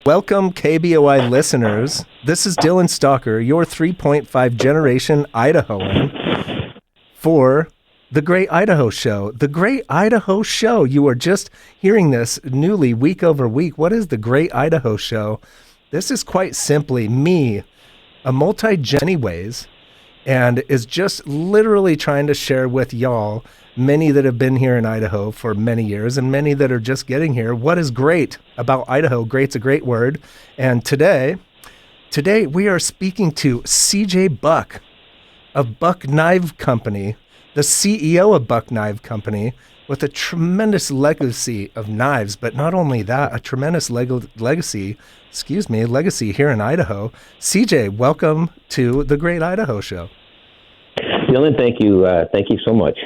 Welcome, KBOI listeners. This is Dylan Stalker, your 3.5 generation Idahoan for the Great Idaho Show. The Great Idaho Show. You are just hearing this newly week over week. What is the Great Idaho Show? This is quite simply me, a multi-gen anyways, and is just literally trying to share with y'all, many that have been here in Idaho for many years and many that are just getting here, what is great about Idaho. Great's a great word. And today we are speaking to CJ Buck of Buck Knife Company, the CEO of Buck Knife Company, with a tremendous legacy of knives, but not only that, a tremendous legacy here in Idaho. CJ, welcome to the Great Idaho Show. Dylan, thank you. Thank you so much.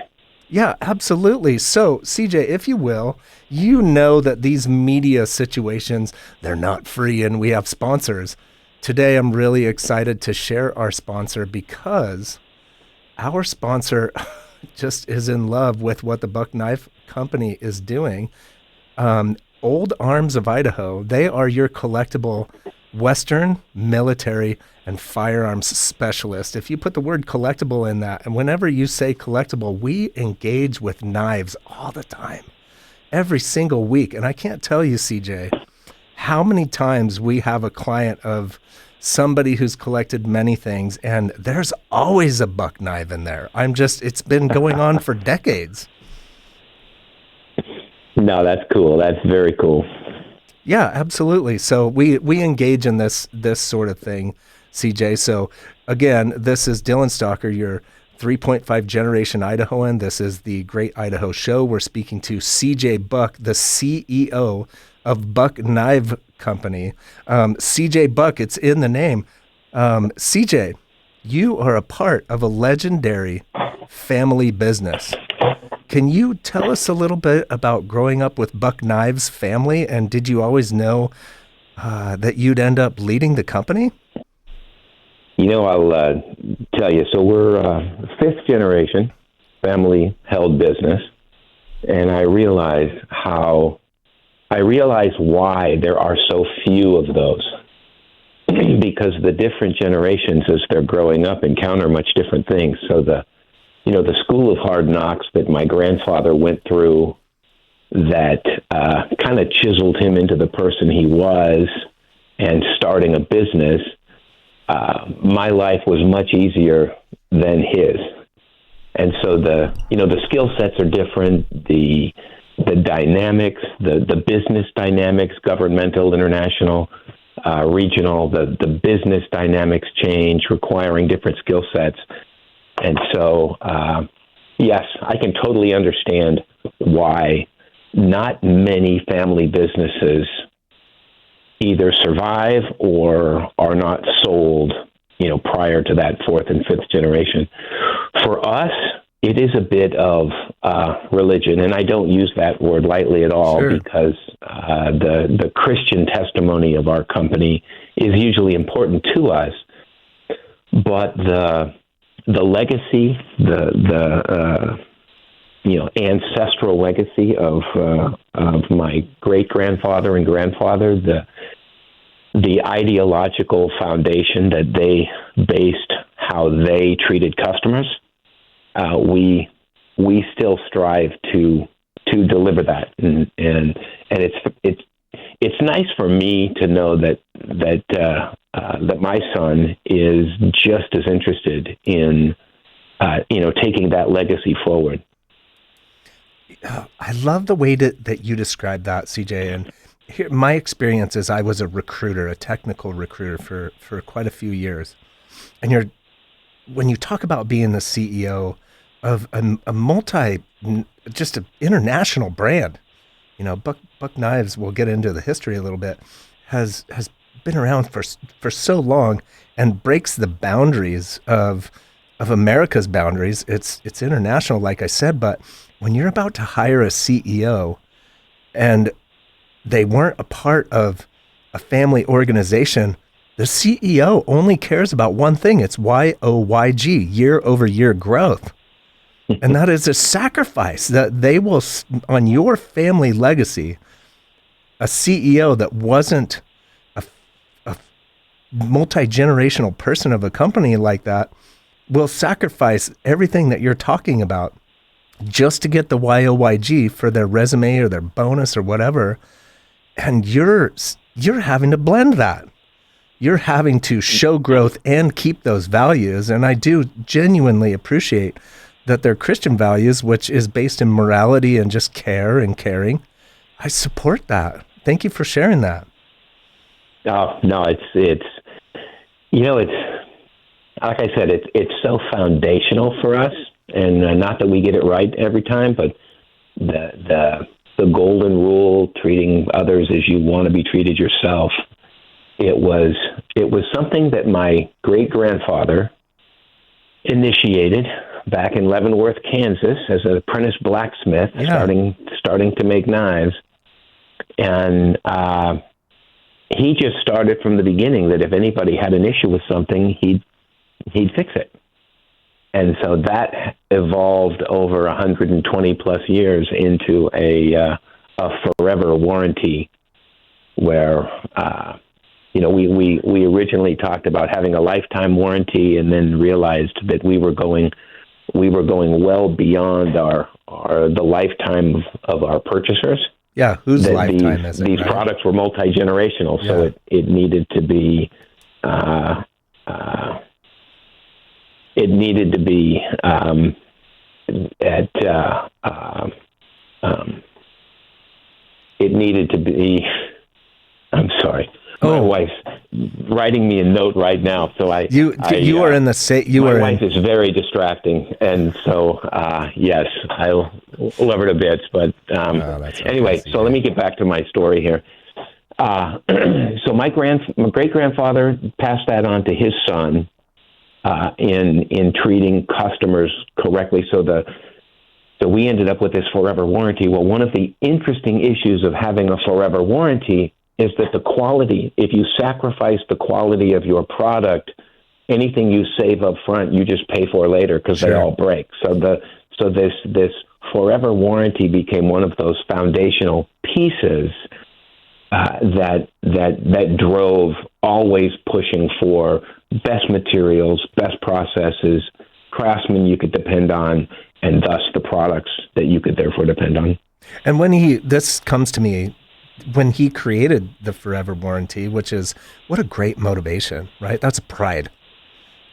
Yeah, absolutely. So, CJ, if you will, you know that these media situations, they're not free and we have sponsors. Today, I'm really excited to share our sponsor because our sponsor just is in love with what the Buck Knife Company is doing. Old Arms of Idaho, they are your collectible Western military and firearms specialist. If you put the word collectible in that, and whenever you say collectible, we engage with knives all the time, every single week. And I can't tell you, CJ, how many times we have a client of somebody who's collected many things, and there's always a Buck knife in there. It's been going on for decades. No, that's cool. That's very cool. Yeah, absolutely. So we engage in this sort of thing, CJ. So again, this is Dylan Stalker, your 3.5 generation Idahoan. This is the Great Idaho Show. We're speaking to CJ Buck, the CEO of Buck Knife Company. CJ Buck, it's in the name. CJ, you are a part of a legendary family business. Can you tell us a little bit about growing up with Buck Knives family, and did you always know that you'd end up leading the company? You know, I'll tell you. So we're fifth generation family-held business, and I realize why there are so few of those. Because the different generations, as they're growing up, encounter much different things. So the school of hard knocks that my grandfather went through that kind of chiseled him into the person he was and starting a business, my life was much easier than his. And so the skill sets are different, the dynamics, the business dynamics, governmental, international, regional, the business dynamics change, requiring different skill sets. And so, yes, I can totally understand why not many family businesses either survive or are not sold, prior to that fourth and fifth generation. For us, it is a bit of religion, and I don't use that word lightly at all. Sure. Because the Christian testimony of our company is usually important to us, but the legacy, the ancestral legacy of my great grandfather and grandfather, the ideological foundation that they based how they treated customers, we still strive to deliver that, and it's nice for me to know that my son is just as interested in taking that legacy forward. I love the way that you described that, CJ. And here, my experience is I was a recruiter, a technical recruiter for quite a few years. And when you talk about being the CEO of just an international brand, Buck Knives, we'll get into the history a little bit, has been around for so long and breaks the boundaries of America's boundaries. It's international, like I said, but when you're about to hire a CEO and they weren't a part of a family organization, the CEO only cares about one thing. It's YOYG, year over year growth. And that is a sacrifice that they will, on your family legacy, a CEO that wasn't a multi-generational person of a company like that will sacrifice everything that you're talking about just to get the YOYG for their resume or their bonus or whatever. And you're having to blend that. You're having to show growth and keep those values. And I do genuinely appreciate that they're Christian values, which is based in morality and just care and caring. I support that. Thank you for sharing that. Oh, no, it's like I said, it's so foundational for us, and not that we get it right every time, but the golden rule, treating others as you want to be treated yourself. It was something that my great-grandfather initiated back in Leavenworth, Kansas, as an apprentice blacksmith, starting to make knives, and he just started from the beginning that if anybody had an issue with something, he'd fix it. And so that evolved over 120 plus years into a forever warranty where, we originally talked about having a lifetime warranty and then realized that we were going well beyond the lifetime of our purchasers. Yeah, whose lifetime is it? These products were multi-generational, so it needed to be I'm sorry. My wife's writing me a note right now, so you are in the state. My wife is very distracting, and so yes, I love her to bits. But anyway, so let me get back to my story here. So my great-grandfather passed that on to his son in treating customers correctly. So we ended up with this forever warranty. Well, one of the interesting issues of having a forever warranty is that the quality, if you sacrifice the quality of your product, anything you save up front, you just pay for later because they all break. So this forever warranty became one of those foundational pieces that drove always pushing for best materials, best processes, craftsmen you could depend on, and thus the products that you could therefore depend on. And this comes to me, when he created the forever warranty, which is what a great motivation, right? That's pride.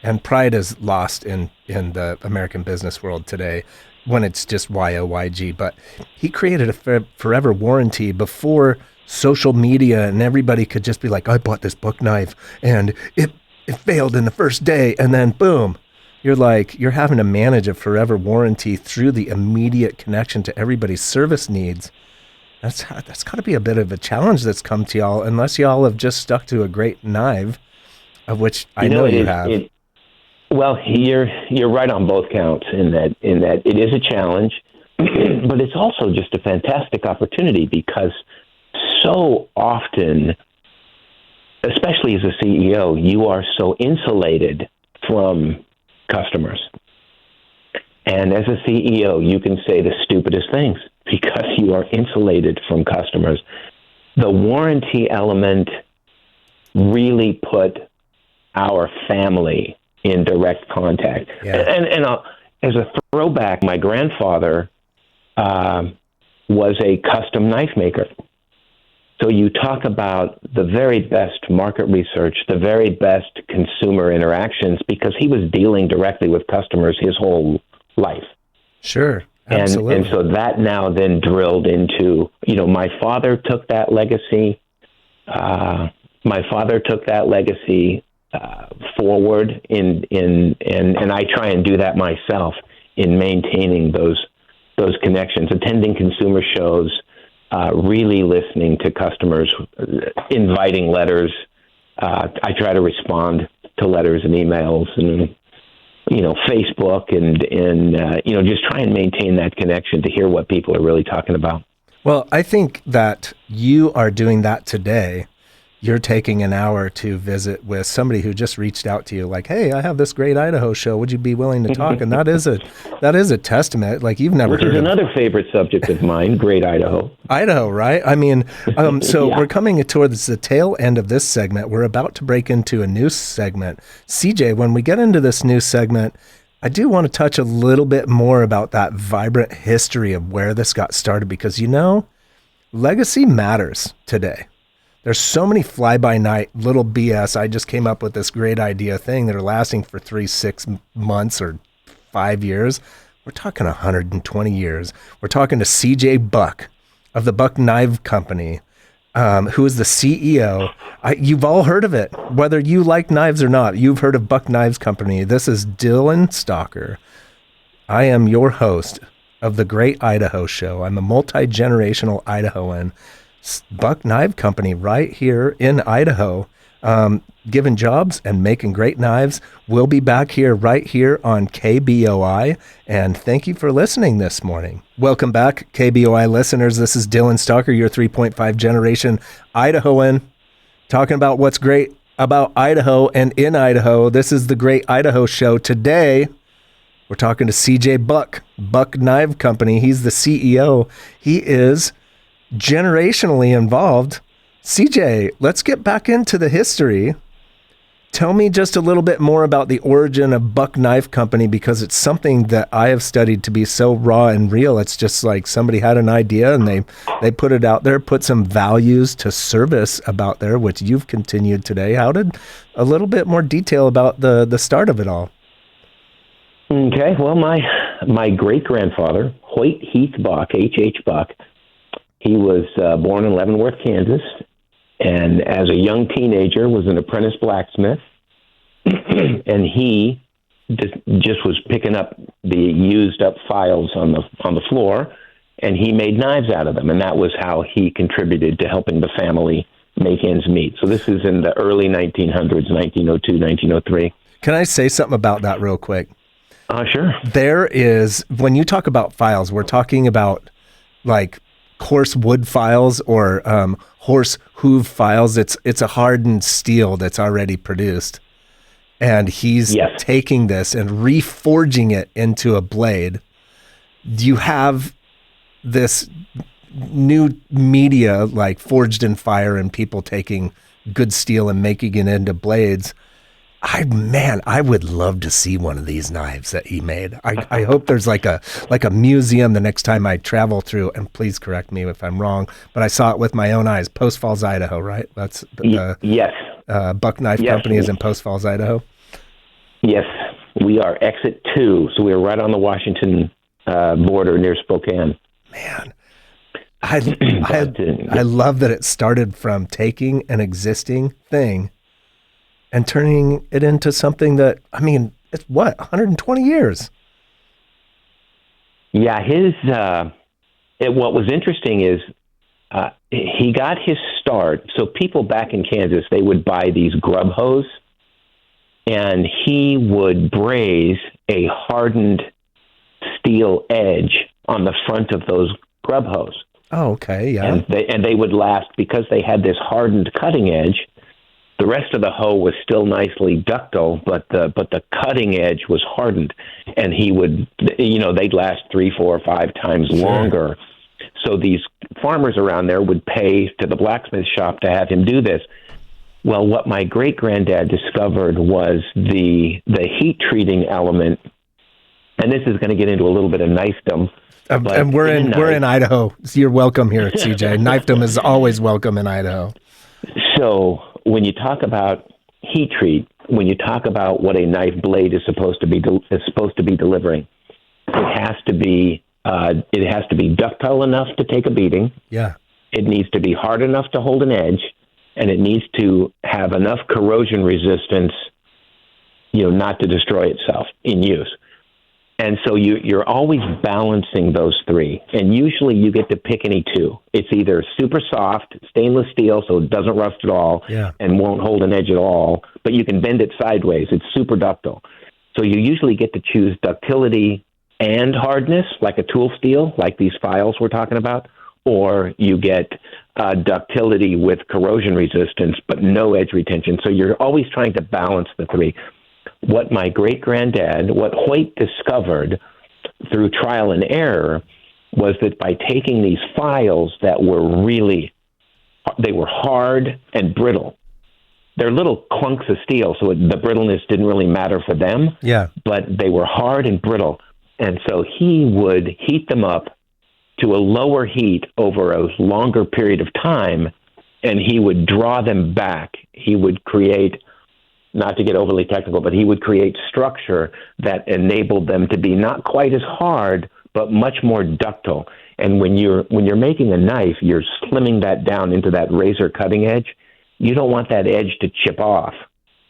And pride is lost in the American business world today when it's just YOYG. But he created a forever warranty before social media and everybody could just be like, I bought this book knife and it failed in the first day. And then boom, you're having to manage a forever warranty through the immediate connection to everybody's service needs. That's got to be a bit of a challenge that's come to y'all, unless y'all have just stuck to a great knife, of which I know you have. Well, you're right on both counts in that it is a challenge, but it's also just a fantastic opportunity because so often, especially as a CEO, you are so insulated from customers. And as a CEO, you can say the stupidest things because you are insulated from customers. The warranty element really put our family in direct contact. Yeah. And as a throwback, my grandfather was a custom knife maker. So you talk about the very best market research, the very best consumer interactions, because he was dealing directly with customers his whole life. Sure, absolutely. And so that now then drilled into, my father took that legacy. Forward and I try and do that myself in maintaining those connections, attending consumer shows, really listening to customers, inviting letters. I try to respond to letters and emails and, Facebook and just try and maintain that connection to hear what people are really talking about. Well, I think that you are doing that today you're taking an hour to visit with somebody who just reached out to you like, hey, I have this Great Idaho Show. Would you be willing to talk? And that is a testament. Like, you've never Which heard is of another favorite subject of mine, Great Idaho. Idaho, right? I mean, so Yeah. we're coming towards the tail end of this segment. We're about to break into a new segment. CJ, when we get into this new segment, I do want to touch a little bit more about that vibrant history of where this got started, because, legacy matters today. There's so many fly-by-night little BS. I just came up with this great idea thing that are lasting for 3-6 months or 5 years. We're talking 120 years. We're talking to CJ Buck of the Buck Knife Company, who is the CEO. You've all heard of it, whether you like knives or not. You've heard of Buck Knives Company. This is Dylan Stalker. I am your host of the Great Idaho Show. I'm a multi-generational Idahoan. Buck Knife Company right here in Idaho, giving jobs and making great knives. We'll be back here right here on KBOI, and thank you for listening this morning. Welcome back, KBOI listeners. This is Dylan Stalker, your 3.5 generation Idahoan, talking about what's great about Idaho and in Idaho. This is the Great Idaho Show. Today, we're talking to CJ Buck, Buck Knife Company. He's the CEO. He is generationally involved. CJ, let's get back into the history. Tell me just a little bit more about the origin of Buck Knife Company, because it's something that I have studied to be so raw and real. It's just like somebody had an idea and they put it out there, put some values to service about there, which you've continued today. How did a little bit more detail about the start of it all? Okay, well, my great-grandfather, Hoyt Heath Buck, H.H. Buck, he was born in Leavenworth, Kansas, and as a young teenager was an apprentice blacksmith, and he just was picking up the used-up files on the floor, and he made knives out of them, and that was how he contributed to helping the family make ends meet. So this is in the early 1900s, 1902, 1903. Can I say something about that real quick? Sure. There is, when you talk about files, we're talking about like coarse wood files or horse hoof files. It's a hardened steel that's already produced, and he's taking this and reforging it into a blade. You have this new media like forged in fire and people taking good steel and making it into blades. I would love to see one of these knives that he made. I hope there's like a museum the next time I travel through, and please correct me if I'm wrong, but I saw it with my own eyes. Post Falls, Idaho, right? That's yes. Buck Knife Company is in Post Falls, Idaho. Yes, we are exit 2, so we're right on the Washington border near Spokane. Man, I love that it started from taking an existing thing and turning it into something that, I mean, it's 120 years. Yeah, what was interesting is he got his start. So people back in Kansas, they would buy these grub hoes, and he would braze a hardened steel edge on the front of those grub hoes. Oh, okay, yeah. And they would last because they had this hardened cutting edge. The rest of the hoe was still nicely ductile, but the cutting edge was hardened, and he would, they'd last 3, 4, 5 times longer. So these farmers around there would pay to the blacksmith shop to have him do this. Well, what my great-granddad discovered was the heat treating element, and this is going to get into a little bit of knifedom. And we're in Idaho. So you're welcome here, CJ. Knifedom is always welcome in Idaho. So when you talk about heat treat, when you talk about what a knife blade is supposed to be delivering, it has to be ductile enough to take a beating. Yeah. It needs to be hard enough to hold an edge, and it needs to have enough corrosion resistance, not to destroy itself in use. And so you're always balancing those three, and usually you get to pick any two. It's either super soft, stainless steel, so it doesn't rust at all, and won't hold an edge at all, but you can bend it sideways. It's super ductile. So you usually get to choose ductility and hardness, like a tool steel, like these files we're talking about, or you get ductility with corrosion resistance, but no edge retention. So you're always trying to balance the three. What my great-granddad, what Hoyt discovered through trial and error, was that by taking these files that were they were hard and brittle. They're little clunks of steel, so the brittleness didn't really matter for them. Yeah. But they were hard and brittle. And so he would heat them up to a lower heat over a longer period of time, and he would draw them back. He would create, not to get overly technical, but he would create structure that enabled them to be not quite as hard, but much more ductile. And when you're making a knife, you're slimming that down into that razor cutting edge. You don't want that edge to chip off.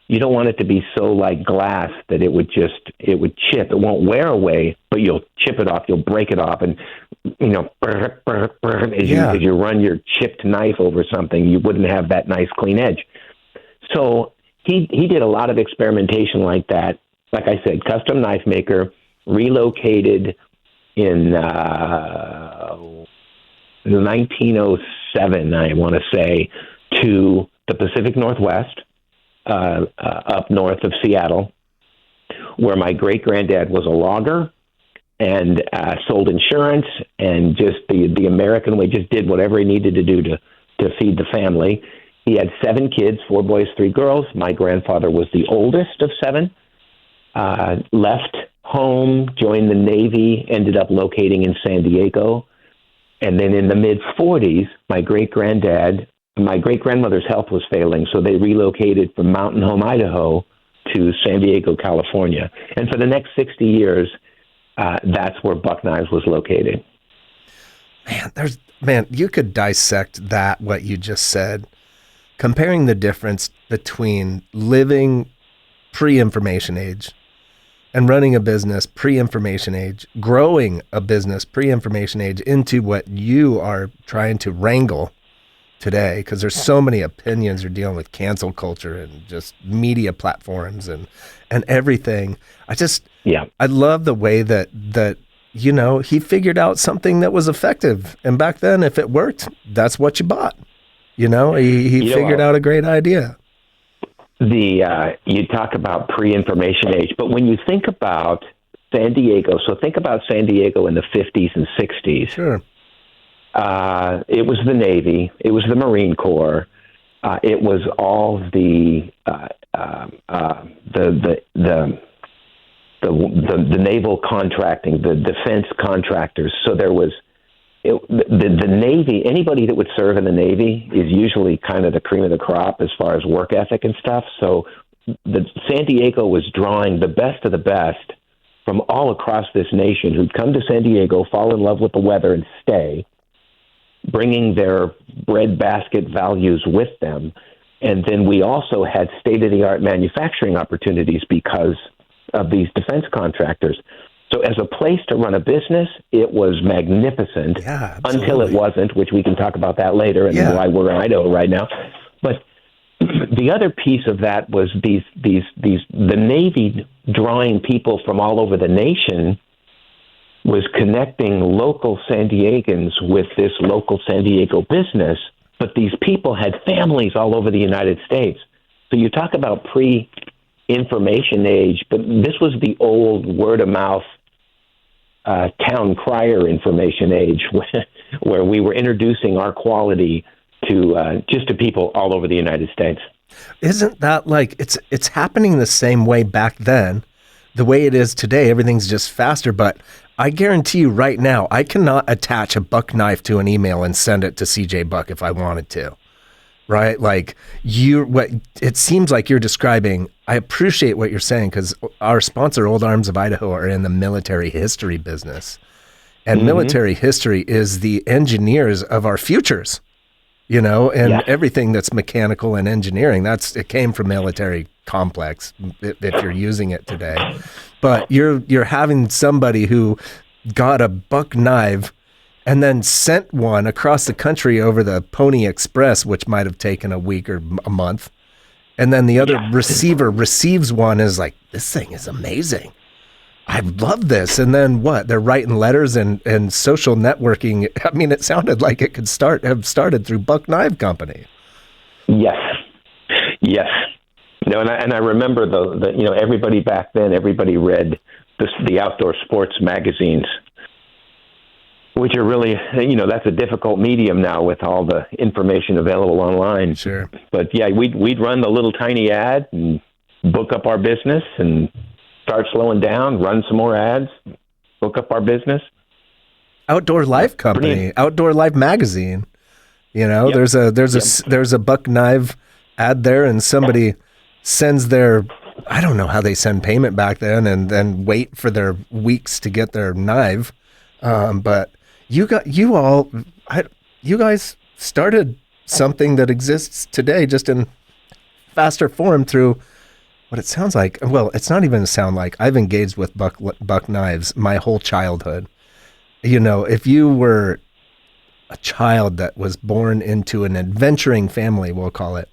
You don't want it to be so like glass that it would chip. It won't wear away, but you'll chip it off. You'll break it off, and as you run your chipped knife over something, you wouldn't have that nice clean edge. So he did a lot of experimentation like that. Like I said, custom knife maker, relocated in 1907, I want to say, to the Pacific Northwest, up north of Seattle, where my great-granddad was a logger and sold insurance, and just the American way, just did whatever he needed to do to feed the family. He had 7 kids, 4 boys, 3 girls. My grandfather was the oldest of 7, left home, joined the Navy, ended up locating in San Diego. And then in the mid-40s, my great-grandmother's health was failing, so they relocated from Mountain Home, Idaho, to San Diego, California. And for the next 60 years, that's where Buck Knives was located. Man, you could dissect that, what you just said, comparing the difference between living pre-information age and running a business pre-information age, growing a business pre-information age into what you are trying to wrangle today, because there's so many opinions. You're dealing with cancel culture and just media platforms and everything. I love the way that he figured out something that was effective. And back then, if it worked, that's what you bought. He figured out a great idea. You talk about pre-information age, but when you think about San Diego, so think about San Diego in the 50s and 60s. Sure. It was the Navy, it was the Marine Corps, it was all the naval contracting, the defense contractors. So there was the Navy. Anybody that would serve in the Navy is usually kind of the cream of the crop as far as work ethic and stuff. So San Diego was drawing the best of the best from all across this nation who'd come to San Diego, fall in love with the weather, and stay, bringing their breadbasket values with them. And then we also had state-of-the-art manufacturing opportunities because of these defense contractors. So as a place to run a business, it was magnificent until it wasn't, which we can talk about that later and why we're in Idaho right now. But the other piece of that was the Navy drawing people from all over the nation was connecting local San Diegans with this local San Diego business, but these people had families all over the United States. So you talk about pre-information age, but this was the old word-of-mouth town crier information age where we were introducing our quality to people all over the United States. Isn't that like it's happening the same way back then, the way it is today? Everything's just faster, but I guarantee you right now, I cannot attach a Buck knife to an email and send it to CJ Buck if I wanted to, right? Like what it seems like you're describing. I appreciate what you're saying, because our sponsor, Old Arms of Idaho, are in the military history business, and military history is the engineers of our futures, and everything that's mechanical and engineering, it came from military complex if you're using it today. But you're having somebody who got a Buck knife and then sent one across the country over the Pony Express, which might have taken a week or a month. And then the other receiver receives one and is like, this thing is amazing. I love this. And then what? They're writing letters and social networking. I mean, it sounded like it could have started through Buck Knife Company. Yes. No, and I remember the everybody back then, everybody read the outdoor sports magazines, which are really, that's a difficult medium now with all the information available online. Sure. But yeah, we'd run the little tiny ad and book up our business and start slowing down, run some more ads, book up our business. Outdoor Life Company, Brilliant. Outdoor Life Magazine. Yep. There's a Buck Knife ad there, and somebody sends their, I don't know how they send payment back then, and then wait for their weeks to get their knife. But you guys started something that exists today, just in faster form through what it sounds like. Well, it's not even sound like. I've engaged with Buck knives my whole childhood. If you were a child that was born into an adventuring family, we'll call it,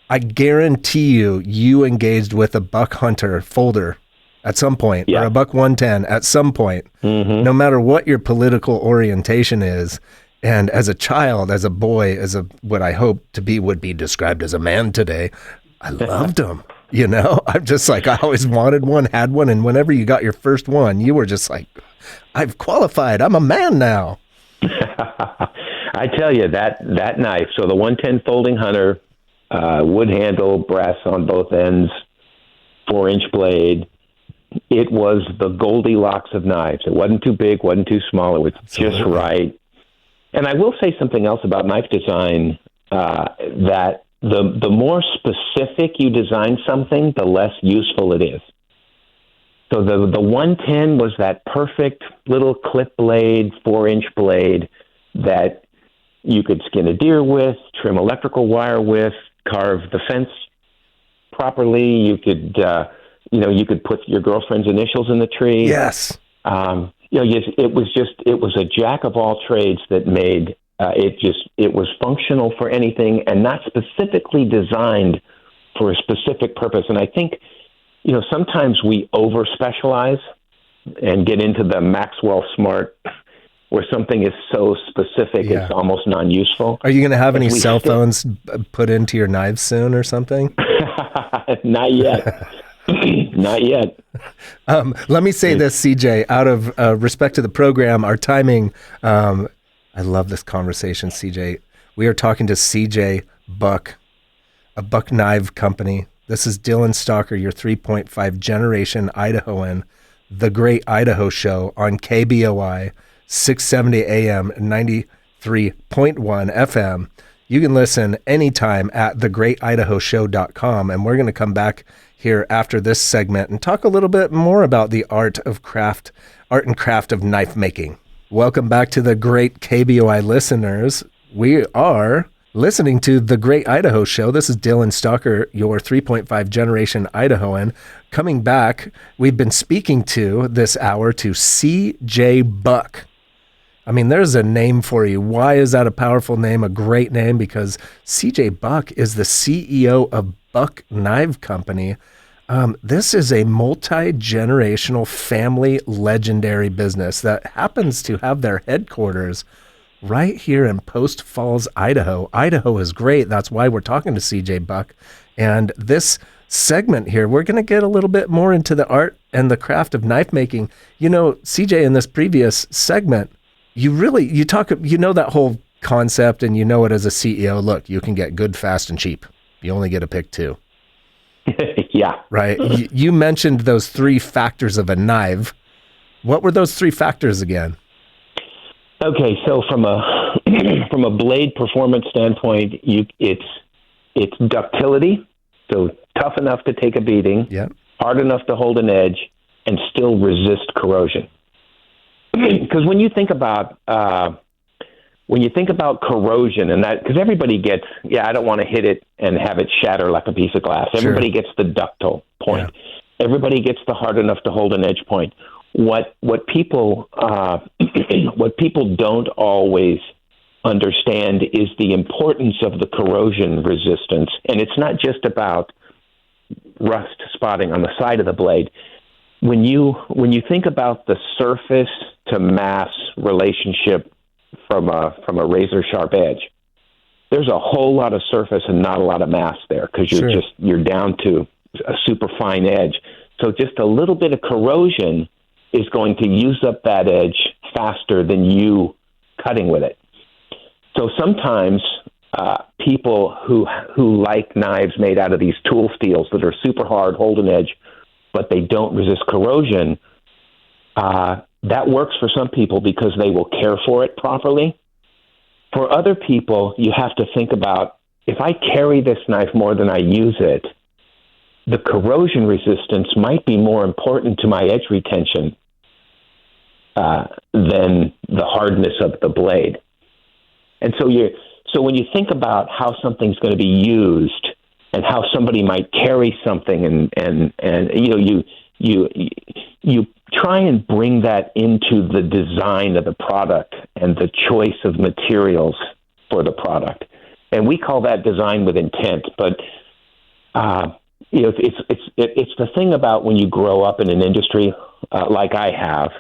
I guarantee you engaged with a buck hunter folder at some point, or a buck 110 at some point, no matter what your political orientation is. And as a child, as a boy, what I hope to be would be described as a man today, I loved them. I'm just like, I always wanted one, had one. And whenever you got your first one, you were just like, I've qualified. I'm a man now. I tell you, that knife, so the 110 folding hunter, wood handle, brass on both ends, 4-inch blade. It was the Goldilocks of knives. It wasn't too big, wasn't too small. It was just right. And I will say something else about knife design, that the more specific you design something, the less useful it is. So the 110 was that perfect little clip blade, 4-inch blade that you could skin a deer with, trim electrical wire with, carve the fence properly. You could, you could put your girlfriend's initials in the tree. Yes. It was a jack of all trades that made it was functional for anything and not specifically designed for a specific purpose. And I think, sometimes we over specialize and get into the Maxwell Smart, where something is so specific it's almost non-useful. Are you going to have any cell phones put into your knives soon or something? Not yet. Not yet. Let me say this, CJ, out of respect to the program, our timing. I love this conversation, CJ. We are talking to CJ Buck, a Buck Knife Company. This is Dylan Stalker, your 3.5 generation Idahoan, the Great Idaho Show on KBOI, 670 AM, 93.1 FM. You can listen anytime at thegreatidahoshow.com, and we're going to come back here after this segment and talk a little bit more about the art and craft of knife making. Welcome back to the great KBOI listeners. We are listening to The Great Idaho Show. This is Dylan Stalker, your 3.5 generation Idahoan. Coming back, we've been speaking to this hour to CJ Buck. I mean, there's a name for you. Why is that a powerful name, a great name? Because CJ Buck is the CEO of Buck Knife Company. This is a multi-generational family legendary business that happens to have their headquarters right here in Post Falls, Idaho. Idaho is great. That's why we're talking to CJ Buck. And this segment here, we're going to get a little bit more into the art and the craft of knife making. CJ, in this previous segment, you talk that whole concept, and it as a CEO. Look, you can get good, fast, and cheap. You only get to pick two. Yeah. Right. You mentioned those three factors of a knife. What were those three factors again? Okay, so from a blade performance standpoint, it's ductility, so tough enough to take a beating, hard enough to hold an edge, and still resist corrosion. Because when you think about corrosion, and that, because everybody gets, I don't want to hit it and have it shatter like a piece of glass. Everybody gets the ductile point. Yeah. Everybody gets the hard enough to hold an edge point. What people don't always understand is the importance of the corrosion resistance, and it's not just about rust spotting on the side of the blade. when you think about the surface to mass relationship from a razor sharp edge, there's a whole lot of surface and not a lot of mass there, because you're down to a super fine edge. So just a little bit of corrosion is going to use up that edge faster than you cutting with it. So sometimes people who like knives made out of these tool steels that are super hard, hold an edge, but they don't resist corrosion, that works for some people because they will care for it properly. For other people, you have to think about, if I carry this knife more than I use it, the corrosion resistance might be more important to my edge retention than the hardness of the blade. And so when you think about how something's going to be used and how somebody might carry something, and you try and bring that into the design of the product and the choice of materials for the product. And we call that design with intent. But it's the thing about when you grow up in an industry like I have.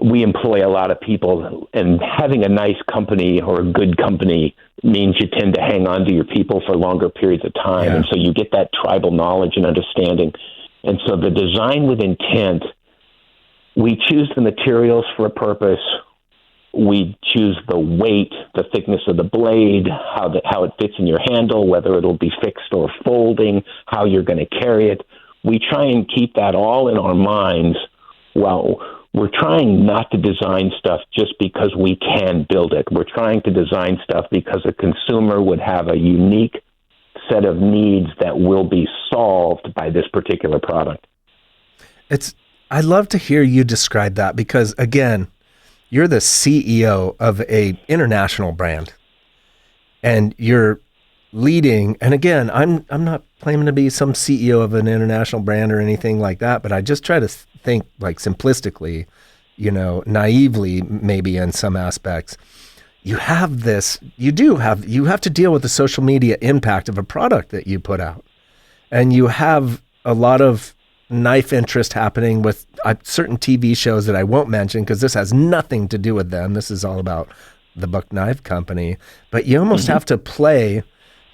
We employ a lot of people, and having a nice company or a good company means you tend to hang on to your people for longer periods of time. Yeah. And so you get that tribal knowledge and understanding. And so the design with intent, we choose the materials for a purpose. We choose the weight, the thickness of the blade, how it fits in your handle, whether it'll be fixed or folding, how you're going to carry it. We try and keep that all in our minds while we're trying not to design stuff just because we can build it. We're trying to design stuff because a consumer would have a unique set of needs that will be solved by this particular product. I love to hear you describe that, because again, you're the CEO of a international brand, and you're leading. And again, I'm not claiming to be some CEO of an international brand or anything like that, but I just try to think like simplistically, naively, maybe in some aspects. You have to deal with the social media impact of a product that you put out. And you have a lot of knife interest happening with certain TV shows that I won't mention because this has nothing to do with them. This is all about the Buck Knife Company. But you almost have to play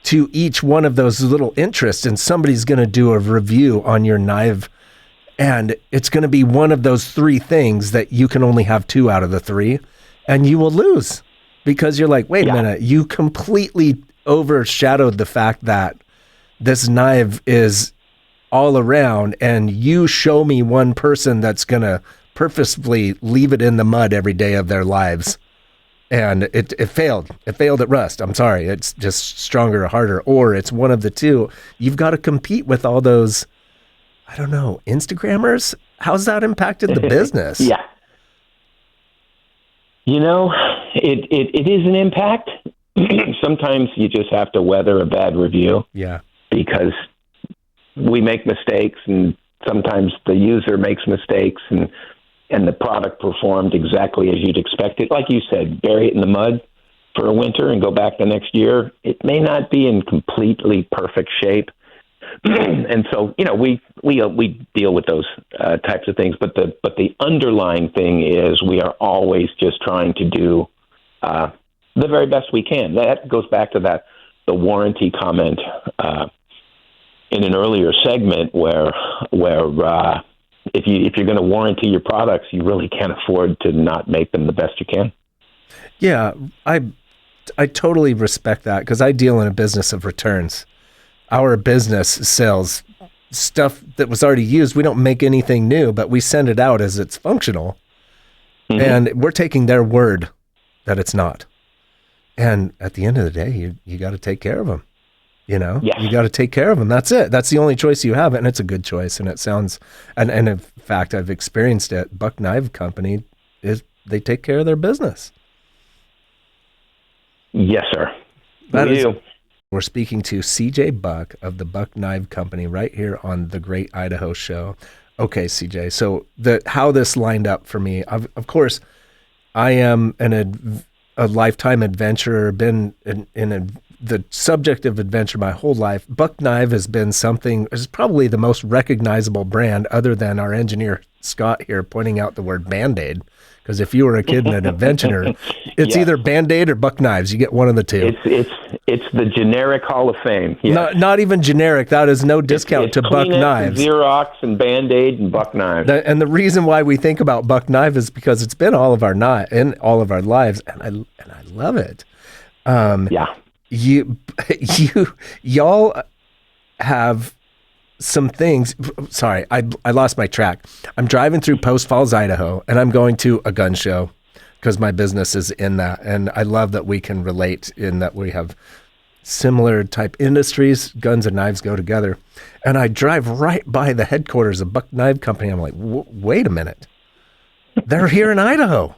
to each one of those little interests, and somebody's going to do a review on your knife, and it's going to be one of those three things that you can only have two out of the three, and you will lose because you're like, wait a minute, you completely overshadowed the fact that this knife is all around, and you show me one person that's going to purposefully leave it in the mud every day of their lives. And it failed. It failed at rust. I'm sorry. It's just stronger or harder, or it's one of the two. You've got to compete with all those, I don't know, Instagrammers. How's that impacted the business? Yeah. It is an impact. Sometimes you just have to weather a bad review. Yeah. Because we make mistakes, and sometimes the user makes mistakes, and the product performed exactly as you'd expect it. Like you said, bury it in the mud for a winter and go back the next year. It may not be in completely perfect shape. And so, we deal with those types of things. But the underlying thing is we are always just trying to do the very best we can. That goes back to the warranty comment in an earlier segment where if you're going to warranty your products, you really can't afford to not make them the best you can. Yeah, I totally respect that, because I deal in a business of returns. Our business sells stuff that was already used. We don't make anything new, but we send it out as it's functional. Mm-hmm. And we're taking their word that it's not. And at the end of the day, you got to take care of them. Yes. You got to take care of them. That's it. That's the only choice you have. And it's a good choice. And it sounds, and in fact, I've experienced it. Buck Knife Company they take care of their business. Yes, sir. We're speaking to CJ Buck of the Buck Knife Company right here on the Great Idaho Show. Okay, CJ. So how this lined up for me, of course, I am a lifetime adventurer, been in the subject of adventure my whole life. Buck Knife has been something, is probably the most recognizable brand other than our engineer Scott here pointing out the word Band-Aid. Because if you were a kid and an adventurer, it's either Band-Aid or Buck Knives. You get one of the two. It's the generic Hall of Fame. Yes. Not even generic. That is no discount to Buck Knives. Xerox and Band-Aid and Buck Knives. And the reason why we think about Buck Knife is because it's been all of our lives, and I love it. Y'all have some things. Sorry, I lost my track. I'm driving through Post Falls, Idaho, and I'm going to a gun show because my business is in that. And I love that we can relate in that we have similar type industries. Guns and knives go together. And I drive right by the headquarters of Buck Knife Company. I'm like, wait a minute. They're here in Idaho.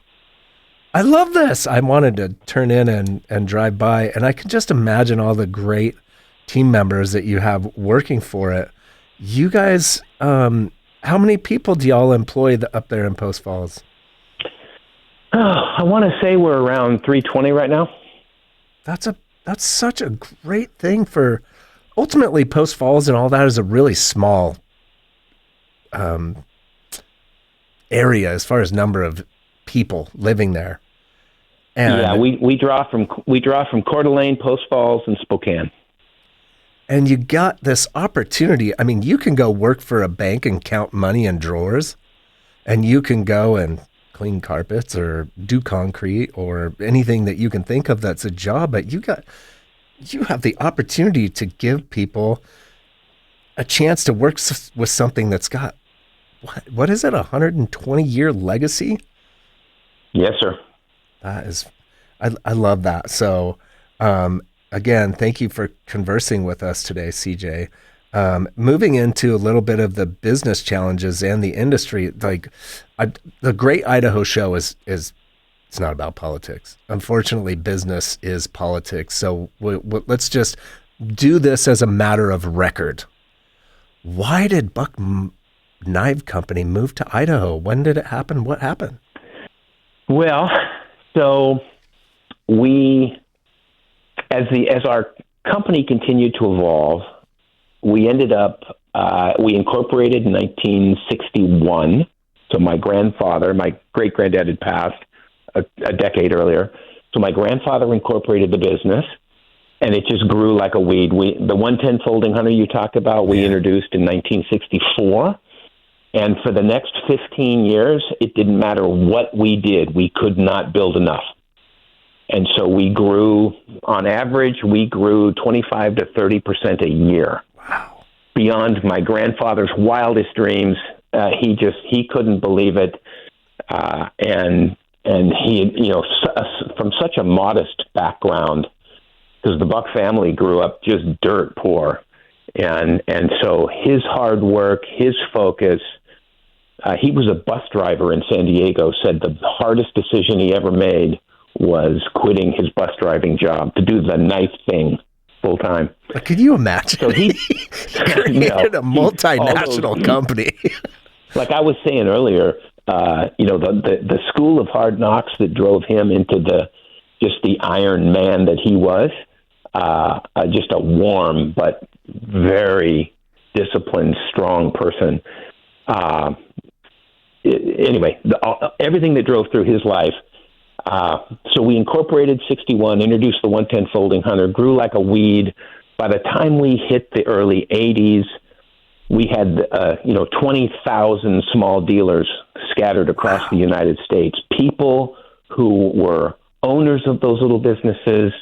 I love this. I wanted to turn in and drive by. And I can just imagine all the great team members that you have working for it. You guys, how many people do y'all employ up there in Post Falls? I want to say we're around 320 right now. That's such a great thing for, ultimately Post Falls and all that is a really small area as far as number of people living there. And we draw from Coeur d'Alene, Post Falls, and Spokane. And you got this opportunity. I mean, you can go work for a bank and count money in drawers, and you can go and clean carpets or do concrete or anything that you can think of that's a job. But you have the opportunity to give people a chance to work with something that's got, what is it, 120-year legacy? Yes, sir. That is, I love that. So, again, thank you for conversing with us today, CJ. Moving into a little bit of the business challenges and the industry, the Great Idaho Show is it's not about politics. Unfortunately, business is politics. So let's just do this as a matter of record. Why did Buck Knife Company move to Idaho? When did it happen? What happened? Well, so we, as our company continued to evolve, we ended up, we incorporated in 1961. So my great-granddad had passed a decade earlier. So my grandfather incorporated the business, and it just grew like a weed. The 110 folding hunter you talked about, we introduced in 1964. And for the next 15 years, it didn't matter what we did. We could not build enough. And so we grew, on average, 25 to 30% a year. Wow. Beyond my grandfather's wildest dreams. He couldn't believe it. And he, from such a modest background, because the Buck family grew up just dirt poor. And so his hard work, his focus, he was a bus driver in San Diego, said the hardest decision he ever made was quitting his bus driving job to do the knife thing full time. Can you imagine? So he created a multinational company. Like I was saying earlier, the school of hard knocks that drove him into the Iron Man that he was, just a warm but very disciplined, strong person. Anyway, everything that drove through his life. So we incorporated 61, introduced the 110 folding hunter, grew like a weed. By the time we hit the early 80s, we had 20,000 small dealers scattered across the United States. People who were owners of those little businesses,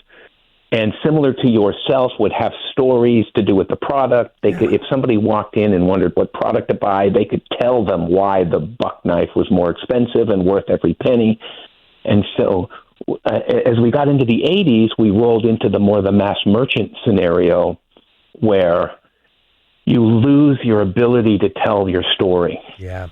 and similar to yourself, would have stories to do with the product. They could, if somebody walked in and wondered what product to buy, they could tell them why the Buck knife was more expensive and worth every penny. And so as we got into the 80s, we rolled into the mass merchant scenario where you lose your ability to tell your story. Yeah.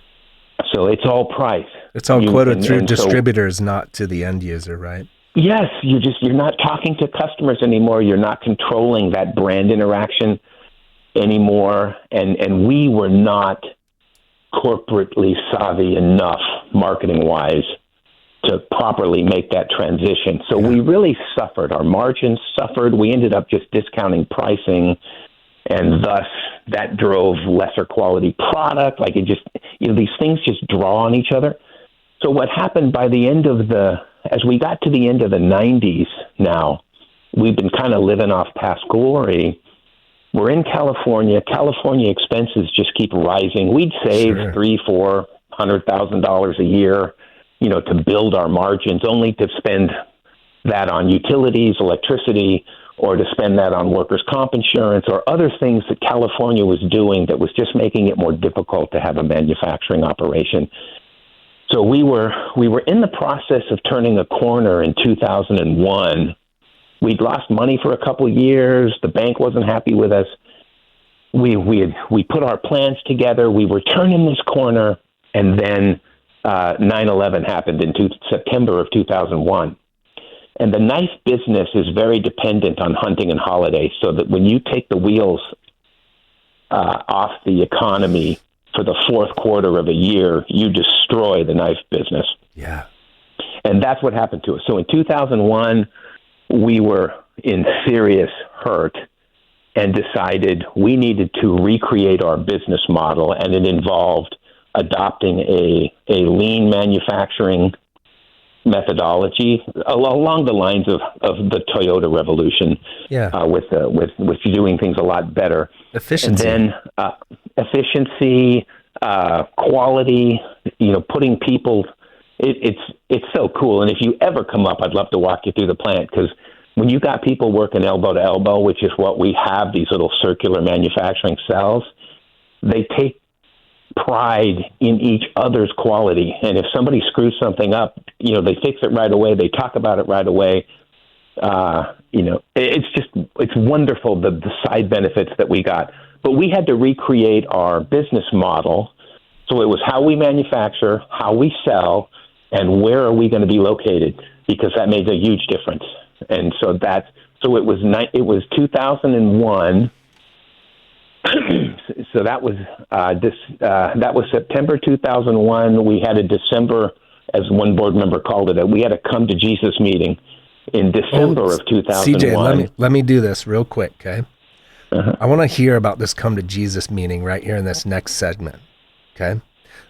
So it's all price. It's all quoted through distributors, not to the end user, right? Yes, you're not talking to customers anymore. You're not controlling that brand interaction anymore. And we were not corporately savvy enough, marketing-wise, to properly make that transition. So we really suffered. Our margins suffered. We ended up just discounting pricing, and thus that drove lesser quality product. Like, it just, these things just draw on each other. So what happened by the end of as we got to the end of the 90s now, we've been kind of living off past glory. We're in California. California expenses just keep rising. We'd save $300,000-$400,000 a year, to build our margins, only to spend that on utilities, electricity, or to spend that on workers' comp insurance or other things that California was doing that was just making it more difficult to have a manufacturing operation. So we were in the process of turning a corner in 2001. We'd lost money for a couple of years. The bank wasn't happy with us. We put our plans together. We were turning this corner, and then 9/11 happened in September of 2001. And the knife business is very dependent on hunting and holidays, so that when you take the wheels off the economy for the fourth quarter of a year, you destroy the knife business. Yeah. And that's what happened to us. So in 2001, we were in serious hurt and decided we needed to recreate our business model, and it involved adopting a lean manufacturing methodology along the lines of the Toyota Revolution, with doing things a lot better. Efficiency. And then efficiency, quality, putting people, it's so cool. And if you ever come up, I'd love to walk you through the plant, because when you got people working elbow to elbow, which is what we have, these little circular manufacturing cells, they take pride in each other's quality. And if somebody screws something up, they fix it right away. They talk about it right away. It's wonderful, the side benefits that we got. But we had to recreate our business model. So it was how we manufacture, how we sell, and where are we going to be located, because that made a huge difference. And so it was 2001. So that was September 2001. We had a December, as one board member called it, we had a come to Jesus meeting in December of 2001. CJ, let me do this real quick, okay? I want to hear about this come to Jesus meeting right here in this next segment, okay?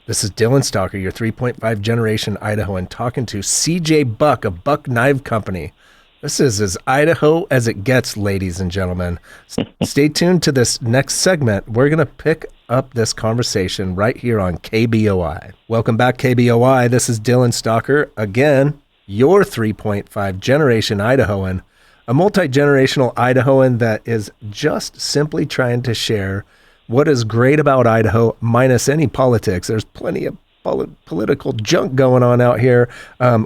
This is Dylan Stalker, your 3.5 generation Idahoan, talking to CJ Buck of Buck Knife Company. This is as Idaho as it gets, ladies and gentlemen. Stay tuned to this next segment. We're going to pick up this conversation right here on KBOI. Welcome back, KBOI. This is Dylan Stalker. Again, your 3.5 generation Idahoan, a multi-generational Idahoan that is just simply trying to share what is great about Idaho minus any politics. There's plenty of political junk going on out here.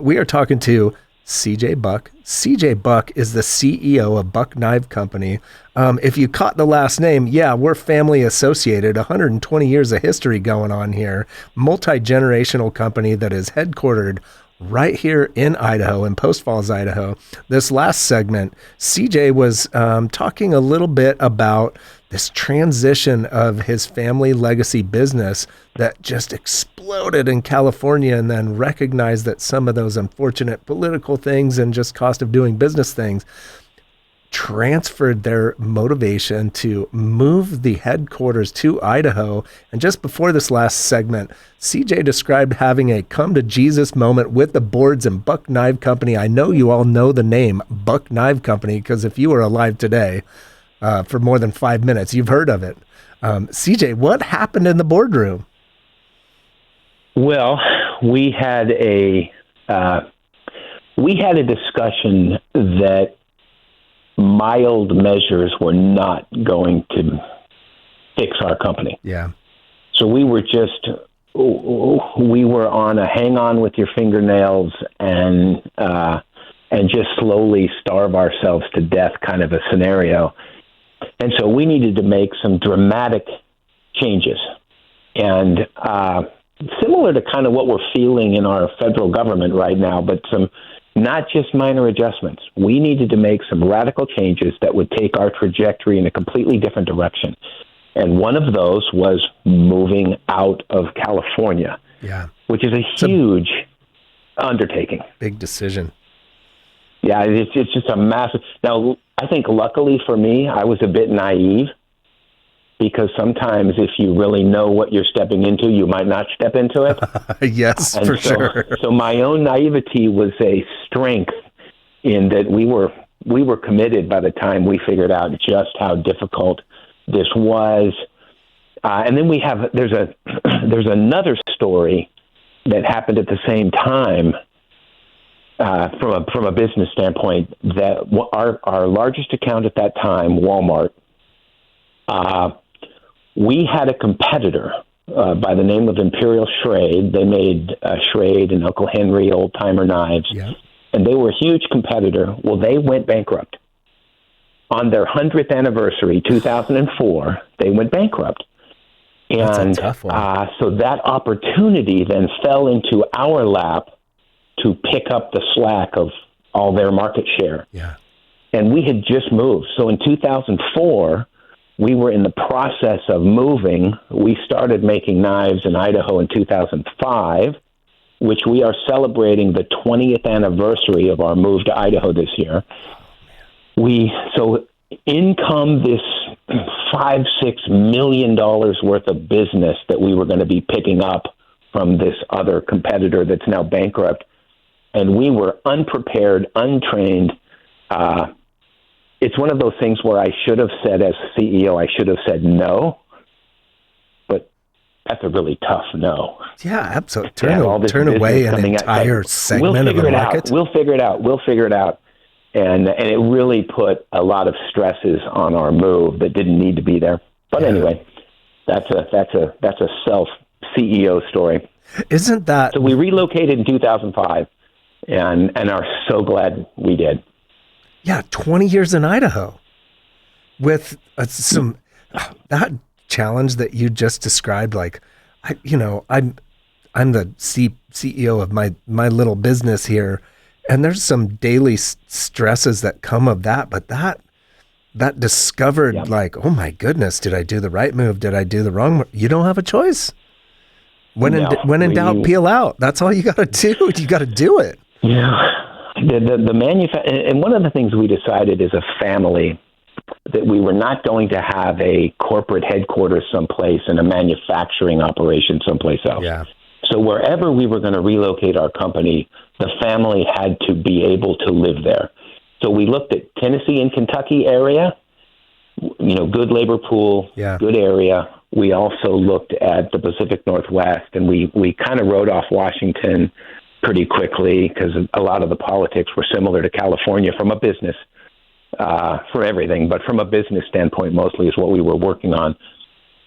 We are talking to CJ Buck. CJ Buck is the CEO of Buck Knife Company. If you caught the last name, we're family associated, 120 years of history going on here. Multi-generational company that is headquartered right here in Idaho, in Post Falls, Idaho. This last segment, CJ was talking a little bit about this transition of his family legacy business that just exploded in California, and then recognized that some of those unfortunate political things and just cost of doing business things transferred their motivation to move the headquarters to Idaho. And just before this last segment, CJ described having a come to Jesus moment with the boards and Buck Knife Company. I know you all know the name Buck Knife Company, because if you were alive today for more than 5 minutes, you've heard of it. CJ, what happened in the boardroom? Well, we had a discussion that mild measures were not going to fix our company. Yeah. So we were on a hang on with your fingernails and just slowly starve ourselves to death kind of a scenario. And so we needed to make some dramatic changes. And similar to kind of what we're feeling in our federal government right now, but some not just minor adjustments. We needed to make some radical changes that would take our trajectory in a completely different direction. And one of those was moving out of California, which is a huge undertaking. Big decision. Yeah, it's just a massive. Now, I think luckily for me, I was a bit naive, because sometimes if you really know what you're stepping into, you might not step into it. Yes, and for so, sure. So my own naivety was a strength in that we were committed by the time we figured out just how difficult this was. And then there's another story that happened at the same time from a business standpoint, that our largest account at that time, Walmart, we had a competitor by the name of Imperial Schrade. They made Schrade and Uncle Henry old-timer knives, and they were a huge competitor. Well, they went bankrupt. On their 100th anniversary, 2004, they went bankrupt. That's And a tough one. so that opportunity then fell into our lap to pick up the slack of all their market share. Yeah. And we had just moved. So in 2004, we were in the process of moving. We started making knives in Idaho in 2005, which we are celebrating the 20th anniversary of our move to Idaho this year. So in come this $5-6 million worth of business that we were going to be picking up from this other competitor that's now bankrupt. And we were unprepared, untrained. It's one of those things where I should have said, as CEO, I should have said no, but that's a really tough no. Yeah, absolutely. Turn business away an coming at- entire segment of the market. We'll figure it out. And it really put a lot of stresses on our move that didn't need to be there. But anyway, that's a self CEO story. Isn't that So we relocated in 2005 and are so glad we did. Yeah, 20 years in Idaho with that challenge that you just described. Like, I'm the CEO of my little business here, and there's some daily stresses that come of that. But that discovered, like, oh my goodness, did I do the right move? Did I do the wrong move? You don't have a choice. When in doubt, peel out. That's all you got to do. You got to do it. Yeah. And one of the things we decided as a family, that we were not going to have a corporate headquarters someplace and a manufacturing operation someplace else. Yeah. So wherever we were going to relocate our company, the family had to be able to live there. So we looked at Tennessee and Kentucky area, good labor pool, good area. We also looked at the Pacific Northwest, and we kind of wrote off Washington pretty quickly because a lot of the politics were similar to California from a business, for everything, but from a business standpoint mostly is what we were working on.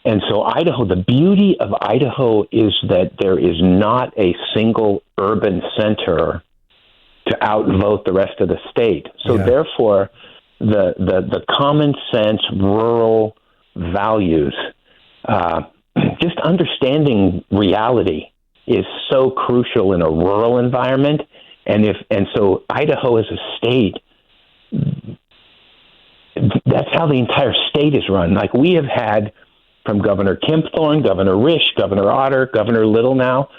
And so Idaho, the beauty of Idaho is that there is not a single urban center to outvote the rest of the state. So therefore, the common sense rural values, just understanding reality is so crucial in a rural environment. And so Idaho as a state, that's how the entire state is run. Like we have had from Governor Kempthorne, Governor Risch, Governor Otter, Governor Little now,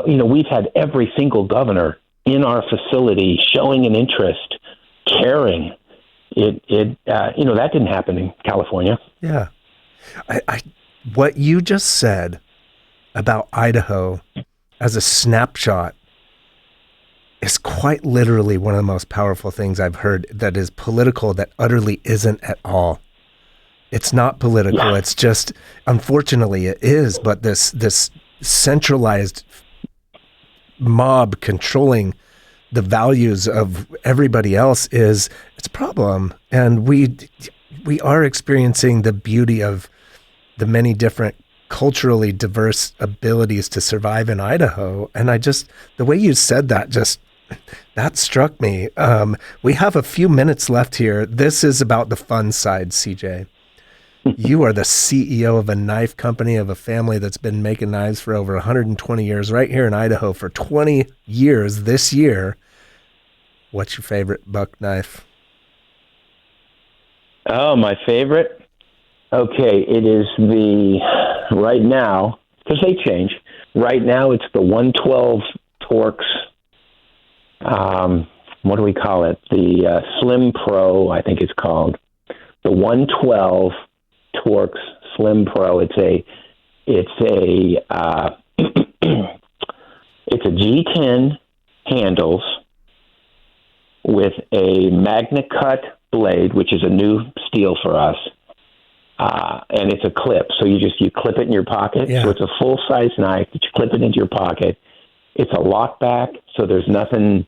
we've had every single governor in our facility showing an interest, caring. That didn't happen in California. Yeah. What you just said about Idaho as a snapshot is quite literally one of the most powerful things I've heard that is political, that utterly isn't at all. It's not political. Yeah. It's just, unfortunately it is, but this centralized mob controlling the values of everybody else it's a problem. And we are experiencing the beauty of the many different culturally diverse abilities to survive in Idaho. And the way you said that struck me. We have a few minutes left here. This is about the fun side, CJ. You are the CEO of a knife company, of a family that's been making knives for over 120 years, right here in Idaho for 20 years this year. What's your favorite buck knife? Oh, my favorite? Okay, it is right now, because they change. Right now, it's the 112 Torx what do we call it? The Slim Pro, I think it's called. The 112 Torx Slim Pro. It's a it's a G10 handles with a Magna Cut blade, which is a new steel for us, and it's a clip. So you clip it in your pocket. Yeah. So it's a full size knife that you clip it into your pocket. It's a lockback, so there's nothing.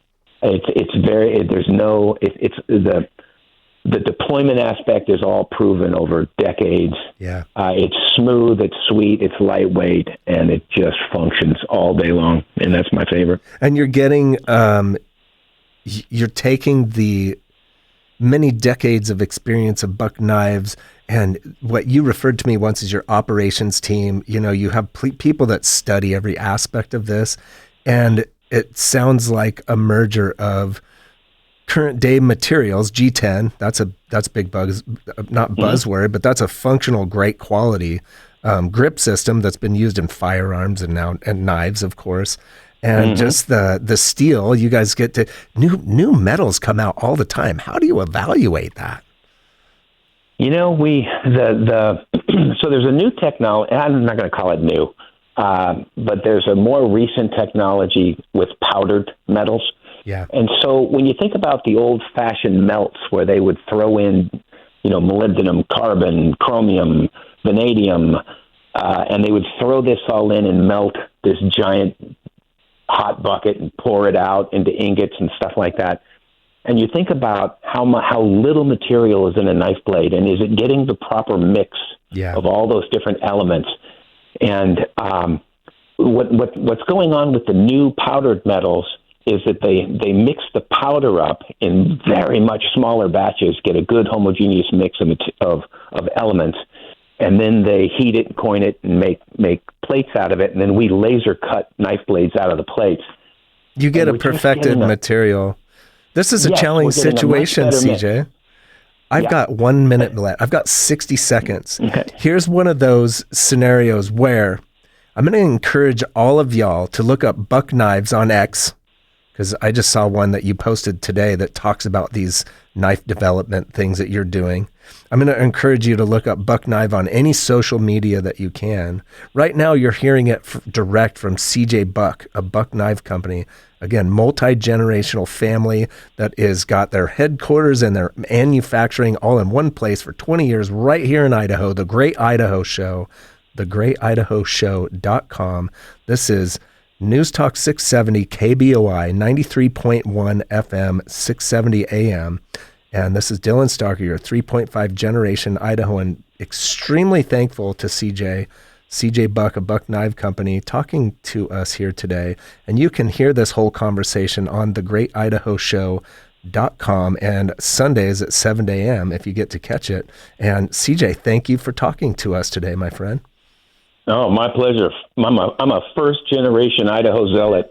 The deployment aspect is all proven over decades. Yeah. It's smooth, it's sweet, it's lightweight, and it just functions all day long. And that's my favorite. And you're getting, you're taking the many decades of experience of buck knives and what you referred to me once as your operations team. You know, you have people that study every aspect of this, and it sounds like a merger of current day materials. G10, that's big buzz, not buzzword, but that's a functional, great quality grip system that's been used in firearms and knives, of course. And just the steel, you guys get to new metals come out all the time. How do you evaluate that? You know, so there's a new technology. I'm not going to call it new, but there's a more recent technology with powdered metals. Yeah. And so when you think about the old-fashioned melts where they would throw in, molybdenum, carbon, chromium, vanadium, and they would throw this all in and melt this giant hot bucket and pour it out into ingots and stuff like that. And you think about how little material is in a knife blade, and is it getting the proper mix of all those different elements? And what's going on with the new powdered metals is that they mix the powder up in very much smaller batches, get a good homogeneous mix of elements, and then they heat it, coin it, and make plates out of it, and then we laser cut knife blades out of the plates. You get a perfected material. This is a challenging situation, CJ. I've got 1 minute left. I've got 60 seconds. Okay. Here's one of those scenarios where I'm going to encourage all of y'all to look up buck knives on X, because I just saw one that you posted today that talks about these knife development things that you're doing. I'm going to encourage you to look up buck knife on any social media that you can. Right now, you're hearing it direct from CJ Buck, a buck knife company. Again, multi-generational family that is got their headquarters and their manufacturing all in one place for 20 years right here in Idaho, the Great Idaho Show, thegreatidahoshow.com. This is News Talk 670 KBOI 93.1 FM 670 AM. And this is Dylan Starker, your 3.5 generation Idahoan. Extremely thankful to CJ Buck, a Buck Knife Company, talking to us here today. And you can hear this whole conversation on thegreatidahoshow.com and Sundays at 7 a.m. if you get to catch it. And CJ, thank you for talking to us today, my friend. Oh, my pleasure. I'm a first-generation Idaho zealot.